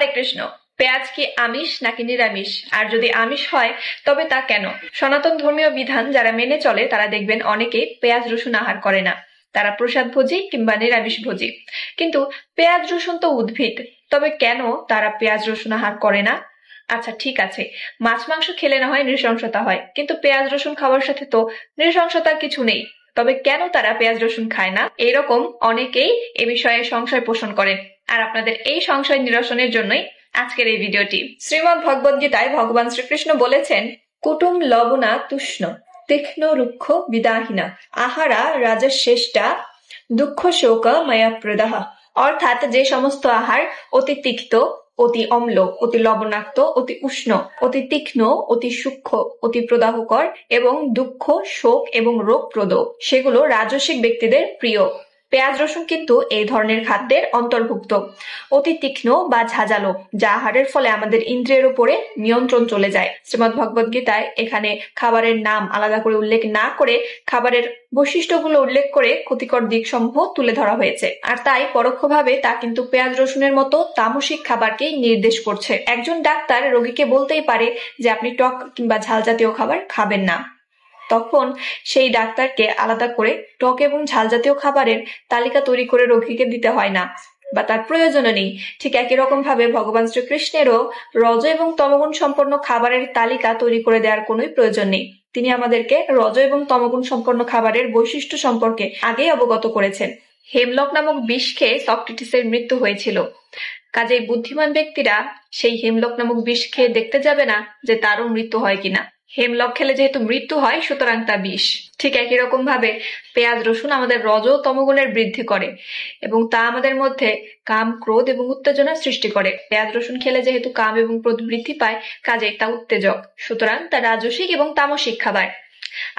হরে কৃষ্ণ। পেঁয়াজ কি আমিষ নাকি নিরামিষ, আর যদি আমিষ হয় তবে তা কেন? সনাতন ধর্মীয় বিধান যারা মেনে চলে তারা দেখবেন অনেকেই পেঁয়াজ রসুন আহার করে না, তারা প্রসাদ ভোজী কিংবা নিরামিষ ভোজী। কিন্তু পেঁয়াজ রসুন তো উদ্ভিদ, তবে কেন তারা পেঁয়াজ রসুন আহার করে না? আচ্ছা ঠিক আছে, মাছ মাংস খেলে না হয় নৃশংসতা হয়, কিন্তু পেঁয়াজ রসুন খাওয়ার সাথে তো নৃশংসতার কিছু নেই। তবে কেন তারা পেঁয়াজ রসুন খায় না, এরকম অনেকেই এ বিষয়ে সংশয় পোষণ করেন। আর আপনাদের এই সংশয় নিরসনের জন্যই আজকের এই ভিডিওটি। শ্রীমদ্ ভগবদ গীতায় ভগবান শ্রীকৃষ্ণ বলেছেন, কুটুম লবণা তুষ্ণ তীক্ষ্ণ রুক্ষ বিদাহিনা আহারা রাজশ্রেষ্ঠা দুঃখ শোক মায়া প্রদাহ। অর্থাৎ যে সমস্ত আহার অতি তিক্ত, অতি অম্ল, অতি লবণাক্ত, অতি উষ্ণ, অতি তীক্ষ্ণ, অতি সূক্ষ্ম, অতি প্রদাহকর এবং দুঃখ, শোক এবং রোগপ্রদ, সেগুলো রাজসিক ব্যক্তিদের প্রিয়। পেঁয়াজ রসুন কিন্তু এই ধরনের খাদ্যের অন্তর্ভুক্ত। অতি তীক্ষ্ণ বা ঝাঁঝালো, যা আহারের ফলে আমাদের ইন্দ্রিয়ের উপরে নিয়ন্ত্রণ চলে যায়। শ্রীমদ্ ভগবদ গীতায় এখানে খাবারের নাম আলাদা করে উল্লেখ না করে খাবারের বৈশিষ্ট্যগুলো উল্লেখ করে ক্ষতিকর দিকসমূহ তুলে ধরা হয়েছে। আর তাই পরোক্ষভাবে তা কিন্তু পেঁয়াজ রসুনের মতো তামসিক খাবারকেই নির্দেশ করছে। একজন ডাক্তার রোগীকে বলতেই পারে যে আপনি টক কিংবা ঝাল জাতীয় খাবার খাবেন না, তখন সেই ডাক্তারকে আলাদা করে টক এবং ঝাল জাতীয় খাবারের তালিকা তৈরি করে রোগীকে দিতে হয় না, বা তার প্রয়োজনও নেই। ঠিক একই রকম ভাবে ভগবান শ্রীকৃষ্ণেরও রজ এবং তমগুণ সম্পন্ন খাবারের তালিকা তৈরি করে দেওয়ার কোনোই প্রয়োজন নেই। তিনি আমাদেরকে রজ এবং তমগুণ সম্পন্ন খাবারের বৈশিষ্ট্য সম্পর্কে আগেই অবগত করেছেন। হেমলক নামক বিষ খেয়ে সক্রেটিসের মৃত্যু হয়েছিল, কাজেই বুদ্ধিমান ব্যক্তিরা সেই হেমলক নামক বিষ খেয়ে দেখতে যাবে না যে তারও মৃত্যু হয় কিনা। হেমলক খেলে যেহেতু মৃত্যু হয়, সুতরাং তা বিষ। ঠিক একই রকম ভাবে পেঁয়াজ রসুন আমাদের রজ ও তমগুণের বৃদ্ধি করে এবং তা আমাদের মধ্যে কাম, ক্রোধ এবং উত্তেজনা সৃষ্টি করে। পেঁয়াজ রসুন খেলে যেহেতু কাম এবং ক্রোধ বৃদ্ধি পায়, কাজেই তা উত্তেজক, সুতরাং তা রাজসিক এবং তামসিক খাবার।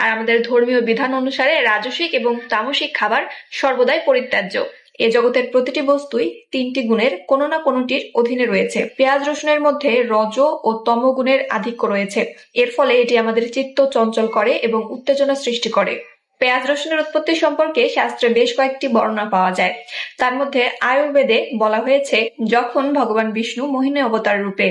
আর আমাদের ধর্মীয় বিধান অনুসারে রাজসিক এবং তামসিক খাবার সর্বদাই পরিত্যাজ্য। এ জগতের প্রতিটি বস্তুই তিনটি গুণের কোনো না কোনোটির অধীনে রয়েছে। পেঁয়াজ রসুনের মধ্যে রজ ও তম গুণের আধিক্য রয়েছে, এর ফলে এটি আমাদের চিত্ত চঞ্চল করে এবং উত্তেজনা সৃষ্টি করে। পেঁয়াজ রসুনের উৎপত্তি সম্পর্কে শাস্ত্রে বেশ কয়েকটি বর্ণনা পাওয়া যায়। তার মধ্যে আয়ুর্বেদে বলা হয়েছে, যখন ভগবান বিষ্ণু মোহিনী অবতার রূপে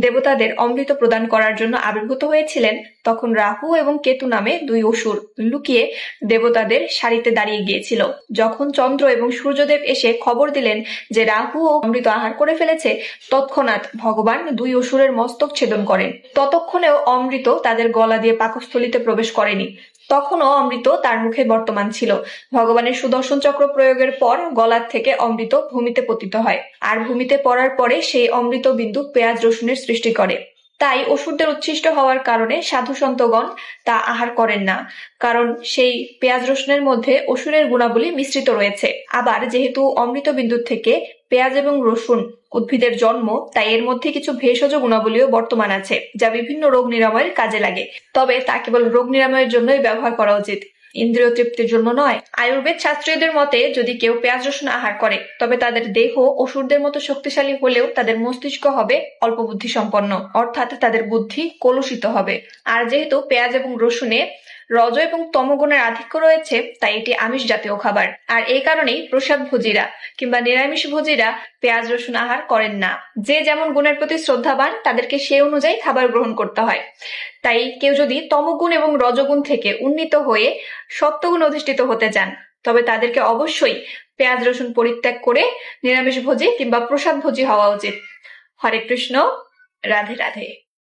দেবতাদের অমৃত প্রদান করার জন্য আবির্ভূত হয়েছিলেন, তখন রাহু এবং কেতু নামে দুই অসুর লুকিয়ে দেবতাদের সারিতে দাঁড়িয়ে গিয়েছিল। যখন চন্দ্র এবং সূর্যদেব এসে খবর দিলেন যে রাহু অমৃত আহার করে ফেলেছে, তৎক্ষণাৎ ভগবান দুই অসুরের মস্তক ছেদন করেন। ততক্ষণেও অমৃত তাদের গলা দিয়ে পাকস্থলিতে প্রবেশ করেনি, তখনও অমৃত তার মুখে বর্তমান ছিল। ভগবানের সুদর্শন চক্র প্রয়োগের পর গলার থেকে অমৃত ভূমিতে পতিত হয়, আর ভূমিতে পড়ার পরে সেই অমৃত বিন্দু পেঁয়াজ রসুনের সৃষ্টি করে। তাই অসুরদের উচ্ছিষ্ট হওয়ার কারণে সাধু সন্তগণ তা আহার করেন না, কারণ সেই পেঁয়াজ রসুনের মধ্যে অসুরের গুণাবলী মিশ্রিত রয়েছে। আবার যেহেতু অমৃত বিন্দু থেকে পেঁয়াজ এবং রসুন উদ্ভিদের জন্ম, তাই এর মধ্যে কিছু ভেষজ গুণাবলীও বর্তমান আছে, যা বিভিন্ন রোগ নিরাময়ের কাজে লাগে। তবে তা কেবল রোগ নিরাময়ের জন্যই ব্যবহার করা উচিত, ইন্দ্রিয় তৃপ্তির জন্য নয়। আয়ুর্বেদ শাস্ত্রীয়দের মতে যদি কেউ পেঁয়াজ রসুন আহার করে, তবে তাদের দেহ অসুরদের মতো শক্তিশালী হলেও তাদের মস্তিষ্ক হবে অল্প বুদ্ধি সম্পন্ন, অর্থাৎ তাদের বুদ্ধি কলুষিত হবে। আর যেহেতু পেঁয়াজ এবং রসুনে রজ এবং তমগুণের আধিক্য রয়েছে, তাই এটি আমিষ জাতীয় খাবার। আর এই কারণেই প্রসাদ ভোজীরা কিংবা নিরামিষ ভোজীরা পেঁয়াজ রসুন আহার করেন না। যে যেমন গুণের প্রতি শ্রদ্ধাবান, তাদেরকে সে অনুযায়ী খাবার গ্রহণ করতে হয়। তাই কেউ যদি তমগুণ এবং রজগুণ থেকে উন্নীত হয়ে সত্যগুণ অধিষ্ঠিত হতে চান, তবে তাদেরকে অবশ্যই পেঁয়াজ রসুন পরিত্যাগ করে নিরামিষ ভোজী কিংবা প্রসাদ ভোজী হওয়া উচিত। হরে কৃষ্ণ, রাধে রাধে।